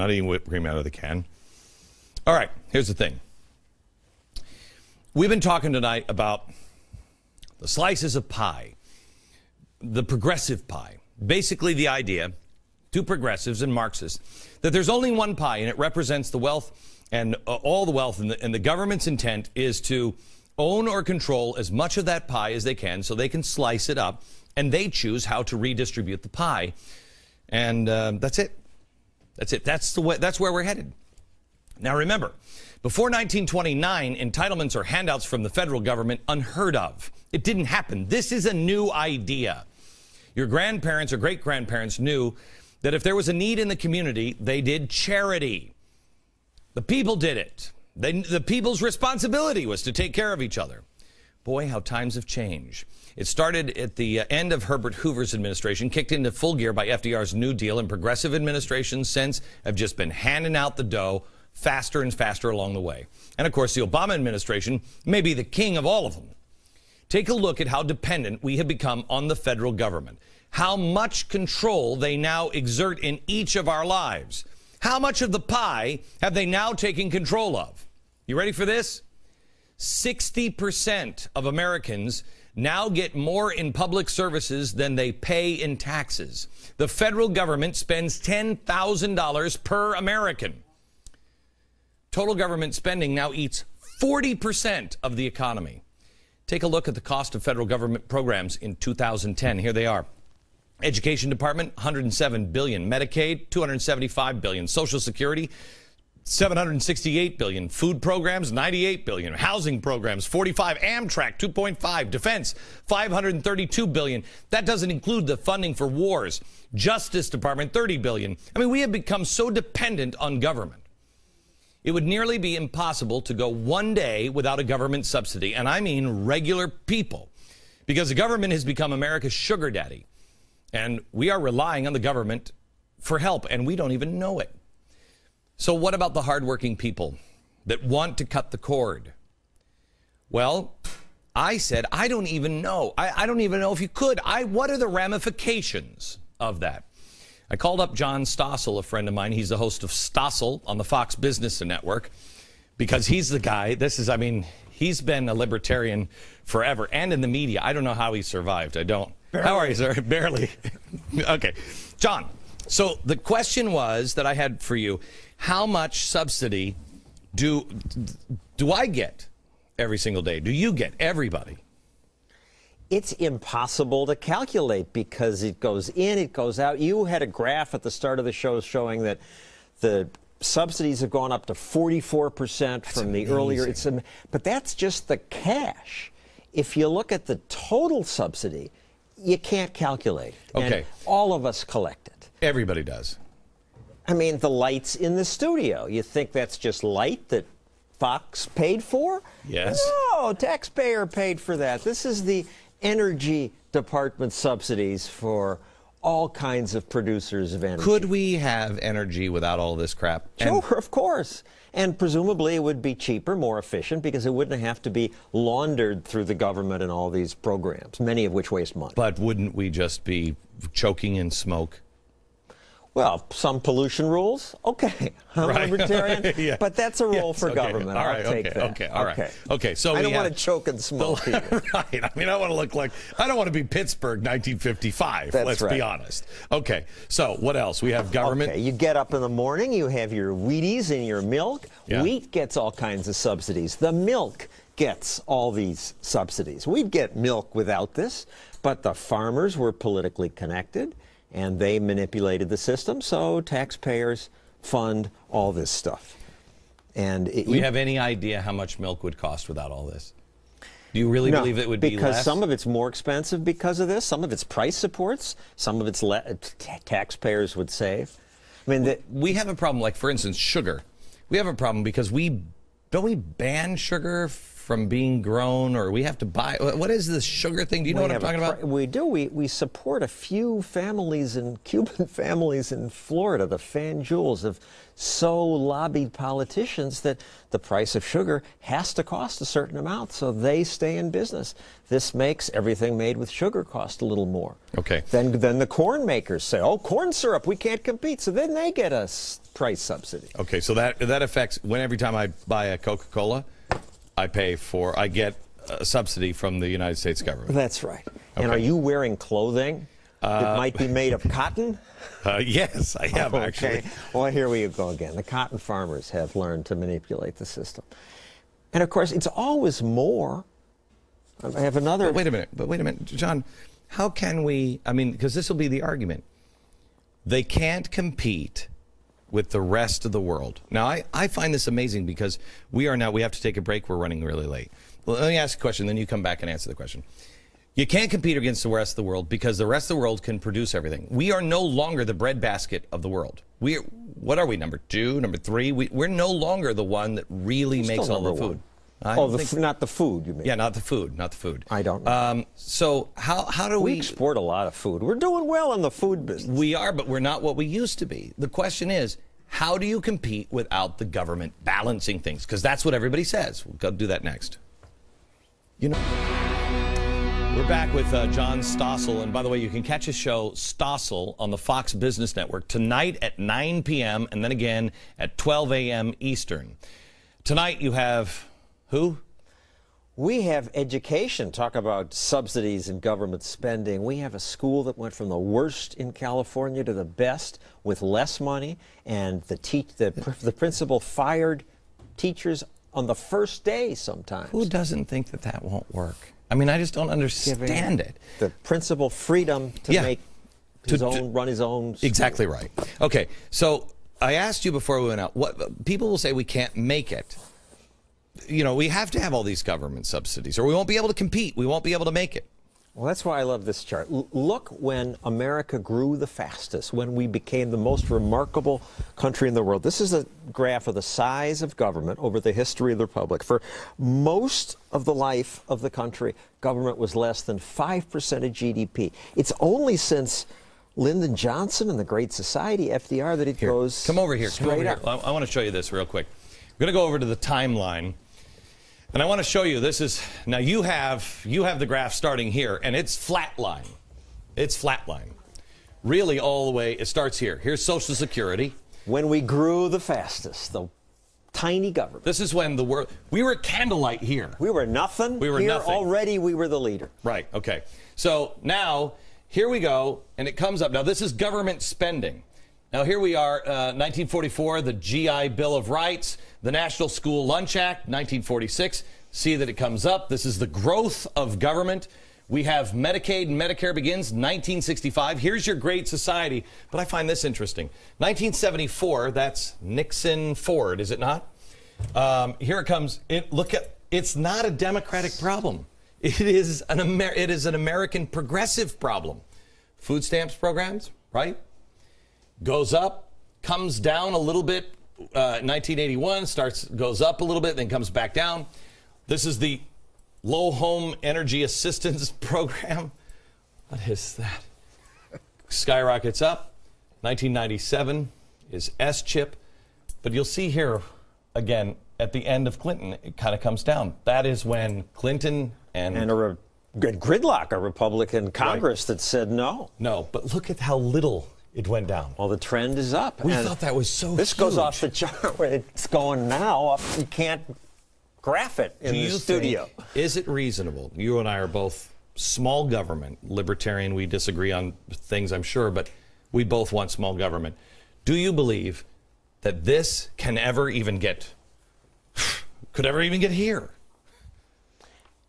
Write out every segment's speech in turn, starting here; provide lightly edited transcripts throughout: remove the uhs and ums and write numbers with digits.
not eating whipped cream out of the can. All right, here's the thing. We've been talking tonight about the slices of pie, the progressive pie. Basically the idea, to progressives and Marxists, that there's only one pie and it represents the wealth and all the wealth, and the government's intent is to own or control as much of that pie as they can so they can slice it up and they choose how to redistribute the pie. And that's it. That's it. That's where we're headed. Now remember, before 1929, entitlements or handouts from the federal government, unheard of. It didn't happen. This is a new idea. Your grandparents or great-grandparents knew that if there was a need in the community, they did charity. The people did it. The people's responsibility was to take care of each other. Boy, how times have changed. It started at the end of Herbert Hoover's administration, kicked into full gear by FDR's New Deal, and progressive administrations since have just been handing out the dough faster and faster along the way. And of course, the Obama administration may be the king of all of them. Take a look at how dependent we have become on the federal government, how much control they now exert in each of our lives. How much of the pie have they now taken control of? You ready for this? 60% of Americans now get more in public services than they pay in taxes. The federal government spends $10,000 per American. Total government spending now eats 40% of the economy. Take a look at the cost of federal government programs in 2010. Here they are. Education Department, $107 billion. Medicaid, $275 billion. Social Security, $768 billion. Food programs, $98 billion. Housing programs, $45 billion. Amtrak, $2.5 billion. Defense, $532 billion. That doesn't include the funding for wars. Justice Department, $30 billion. I mean, we have become so dependent on government. It would nearly be impossible to go one day without a government subsidy, and I mean regular people, because the government has become America's sugar daddy, and we are relying on the government for help, and we don't even know it. So what about the hardworking people that want to cut the cord? Well, I said, I don't even know. I don't even know if you could. What are the ramifications of that? I called up John Stossel, a friend of mine. He's the host of Stossel on the Fox Business Network, because he's the guy. He's been a libertarian forever and in the media. I don't know how he survived. I don't. Barely. How are you, sir? Barely. Okay. John, so the question was that I had for you, how much subsidy do I get every single day? Do you get, everybody? It's impossible to calculate because it goes in, it goes out. You had a graph at the start of the show showing that the subsidies have gone up to 44% from the earlier. But that's just the cash. If you look at the total subsidy, you can't calculate it. Okay. And all of us collect it. Everybody does. I mean, the lights in the studio. You think that's just light that Fox paid for? Yes. No, taxpayer paid for that. This is the Energy Department subsidies for all kinds of producers of energy. Could we have energy without all this crap? Sure, of course. And presumably it would be cheaper, more efficient, because it wouldn't have to be laundered through the government and all these programs, many of which waste money. But wouldn't we just be choking in smoke? Well, some pollution rules, okay. I'm right. libertarian, Yeah. But that's a role for okay. government. All right, I'll take that. Okay, all right. Okay, so I don't want to choke and smoke either. Right. I mean, I want to look like, I don't want to be Pittsburgh 1955. That's let's right. be honest. Okay, so what else? We have government. Okay, you get up in the morning, you have your Wheaties and your milk. Yeah. Wheat gets all kinds of subsidies. The milk gets all these subsidies. We'd get milk without this, but the farmers were politically connected, and they manipulated the system, so taxpayers fund all this stuff. And Do we have any idea how much milk would cost without all this? Do you really believe it would be less? Because some of it's more expensive because of this. Some of it's price supports. Some of it's taxpayers would save. I mean, we have a problem, like, for instance, sugar. We have a problem because don't we ban sugar from being grown, or we have to buy? What is this sugar thing? Do you know what I'm talking about? We do. We support a few families Cuban families in Florida. The FanJules have so lobbied politicians that the price of sugar has to cost a certain amount, so they stay in business. This makes everything made with sugar cost a little more. Okay. Then the corn makers say, oh, corn syrup, we can't compete, so then they get a price subsidy. Okay, so that affects every time I buy a Coca-Cola, I get a subsidy from the United States government. That's right. Okay. And are you wearing clothing that might be made of cotton? Yes, I have, actually. Well, here we go again. The cotton farmers have learned to manipulate the system. And, of course, it's always more. I have another... But wait a minute. John, how can we... I mean, because this will be the argument. They can't compete with the rest of the world. Now, I find this amazing because we have to take a break. We're running really late. Well, let me ask a question, then you come back and answer the question. You can't compete against the rest of the world because the rest of the world can produce everything. We are no longer the breadbasket of the world. What are we, number 2, number 3? We're no longer the one that really makes all the food. Not the food, you mean? Yeah, not the food. I don't know. So how do we... We export a lot of food. We're doing well in the food business. We are, but we're not what we used to be. The question is, how do you compete without the government balancing things? Because that's what everybody says. We'll go do that next. We're back with John Stossel. And by the way, you can catch his show, Stossel, on the Fox Business Network tonight at 9 p.m. and then again at 12 a.m. Eastern. Tonight you have who? We have education. Talk about subsidies and government spending. We have a school that went from the worst in California to the best with less money, and the principal fired teachers on the first day sometimes. Who doesn't think that won't work? I mean, I just don't understand it. The principal freedom to make run his own school. Exactly right. Okay, so I asked you before we went out, what people will say we can't make it. We have to have all these government subsidies or we won't be able to compete. We won't be able to make it. Well, that's why I love this chart. Look when America grew the fastest, when we became the most remarkable country in the world. This is a graph of the size of government over the history of the Republic. For most of the life of the country, government was less than 5% of GDP. It's only since Lyndon Johnson and the Great Society, FDR, that it goes Come over here. straight up. I want to show you this real quick. We're going to go over to the timeline. And I want to show you, this is, now you have the graph starting here, and it's flatline. It's flatline. Really all the way, it starts here. Here's Social Security. When we grew the fastest, the tiny government. This is when we were candlelight here. We were nothing. We were here nothing. Already we were the leader. Right, okay. So now, here we go, and it comes up. Now this is government spending. Now here we are, 1944, the GI Bill of Rights, the National School Lunch Act, 1946. See that it comes up. This is the growth of government. We have Medicaid and Medicare begins 1965. Here's your Great Society. But I find this interesting. 1974, that's Nixon Ford, is it not? Here it comes. It's not a Democratic problem. It is an American progressive problem. Food stamps programs, right? Goes up, comes down a little bit. 1981 goes up a little bit, then comes back down. This is the Low Home Energy Assistance Program. What is that? Skyrockets up. 1997 is S-chip. But you'll see here, again, at the end of Clinton, it kind of comes down. That is when Clinton and gridlock, a Republican Congress that said no. No, but look at how little it went down. Well, the trend is up. We thought that was so This huge. goes off the chart where it's going now up. You can't graph it in the studio. Is it reasonable? You and I are both small government, libertarian. We disagree on things, I'm sure, but we both want small government. Do you believe that this could ever even get here?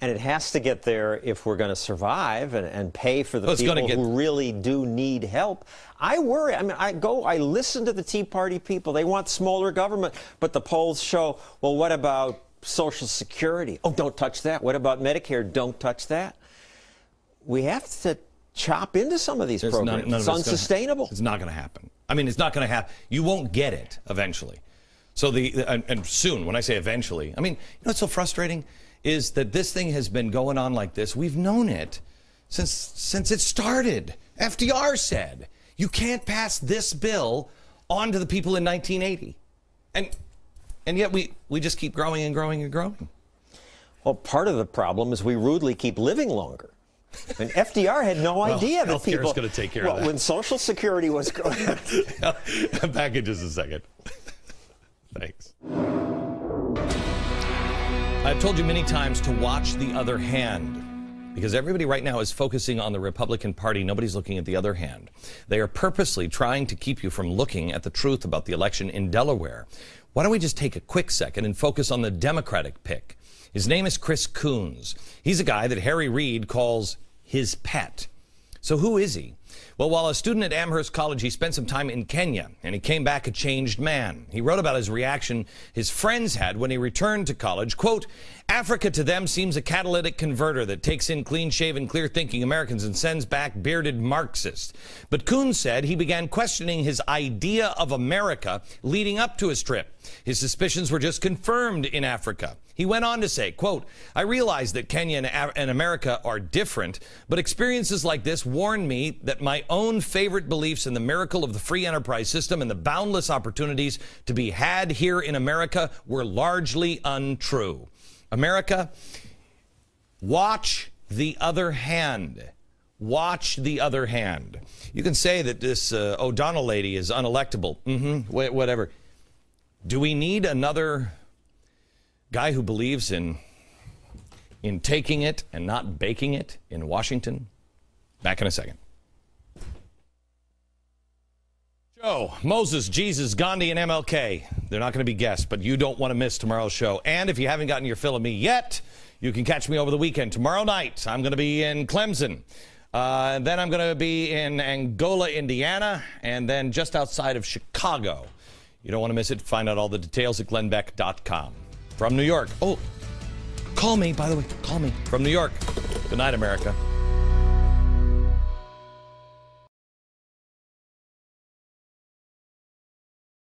And it has to get there if we're going to survive and pay for the people who really do need help. I worry. I mean, I listen to the Tea Party people. They want smaller government, but the polls show, well, what about Social Security? Oh, don't touch that. What about Medicare? Don't touch that. We have to chop into some of these programs. It's unsustainable. It's not going to happen. I mean, it's not going to happen. You won't get it eventually. So and soon, when I say eventually, I mean, it's so frustrating. is that this thing has been going on like this. We've known it since it started. FDR said, you can't pass this bill on to the people in 1980. And yet we just keep growing and growing and growing. Well, part of the problem is we rudely keep living longer. And FDR had no idea that people... Healthcare's going to take care of that. When Social Security was going... Back in just a second. Thanks. I've told you many times to watch the other hand, because everybody right now is focusing on the Republican Party. Nobody's looking at the other hand. They are purposely trying to keep you from looking at the truth about the election in Delaware. Why don't we just take a quick second and focus on the Democratic pick? His name is Chris Coons. He's a guy that Harry Reid calls his pet. So who is he? Well, while a student at Amherst College, he spent some time in Kenya, and he came back a changed man. He wrote about his reaction his friends had when he returned to college. Quote, Africa to them seems a catalytic converter that takes in clean-shaven, clear-thinking Americans and sends back bearded Marxists. But Coons said he began questioning his idea of America leading up to his trip. His suspicions were just confirmed in Africa. He went on to say, quote, I realize that Kenya and America are different, but experiences like this warn me that my own favorite beliefs in the miracle of the free enterprise system and the boundless opportunities to be had here in America were largely untrue. America, watch the other hand. Watch the other hand. You can say that this O'Donnell lady is unelectable. Whatever. Do we need another guy who believes in taking it and not baking it in Washington? Back in a second. Joe, Moses, Jesus, Gandhi, and MLK. They're not going to be guests, but you don't want to miss tomorrow's show. And if you haven't gotten your fill of me yet, you can catch me over the weekend. Tomorrow night, I'm going to be in Clemson. Then I'm going to be in Angola, Indiana, and then just outside of Chicago. You don't want to miss it. Find out all the details at glennbeck.com. From New York. Oh, call me, by the way. Call me. From New York. Good night, America.